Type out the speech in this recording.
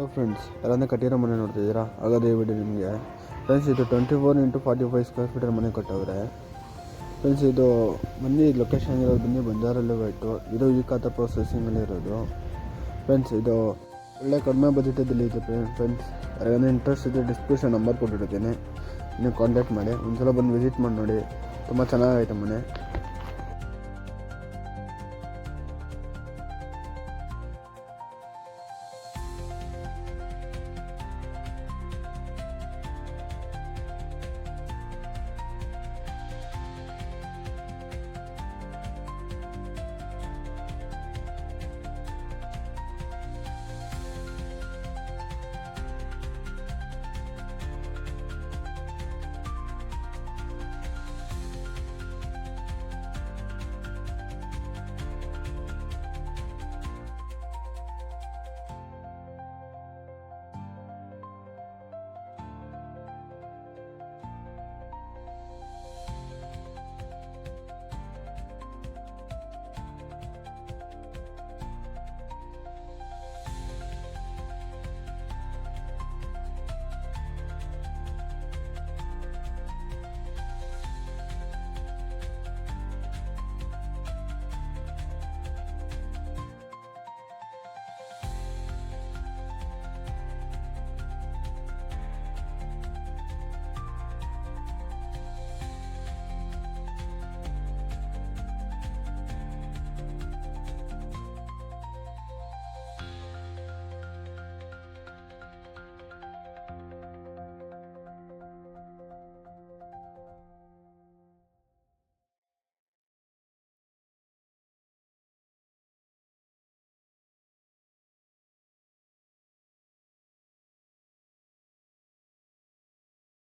Hello friends, ಯಾರಂದರೆ ಕಟ್ಟಿರೋ ಮನೆ ನೋಡ್ತಿದ್ದೀರಾ? ಹಾಗಾದ್ರೆ ಈ ವಿಡಿಯೋ ನಿಮಗೆ. ಫ್ರೆಂಡ್ಸ್, ಇದು 24x45 ಸ್ಕ್ವೇರ್ ಫೀಟರ್ ಮನೆ ಕೊಟ್ಟವ್ರೆ. ಫ್ರೆಂಡ್ಸ್, ಇದು ಬಂದು ಲೊಕೇಶನ್ ಇರೋದು ಬಂದು ಬಂಜಾರಲ್ಲಿ ಬೈಟು. ಇದು ಈ ಖಾತಾ ಪ್ರೊಸೆಸಿಂಗಲ್ಲಿ ಇರೋದು. ಫ್ರೆಂಡ್ಸ್, ಇದು ಒಳ್ಳೆ ಕಡಿಮೆ ಬಜೆಟಲ್ಲಿ ಇದೆ. ಫ್ರೆಂಡ್ಸ್, ಯಾರಿಗಾನ ಇಂಟ್ರೆಸ್ಟ್ ಇದೆ ಡಿಸ್ಕ್ರಿಪ್ಷನ್ ನಂಬರ್ ಕೊಟ್ಟಿರ್ತೀನಿ, ನೀವು ಕಾಂಟ್ಯಾಕ್ಟ್ ಮಾಡಿ. ಒಂದ್ಸಲ ಬಂದು ವಿಸಿಟ್ ಮಾಡಿ ನೋಡಿ, ತುಂಬ ಚೆನ್ನಾಗೈತೆ ಮನೆ.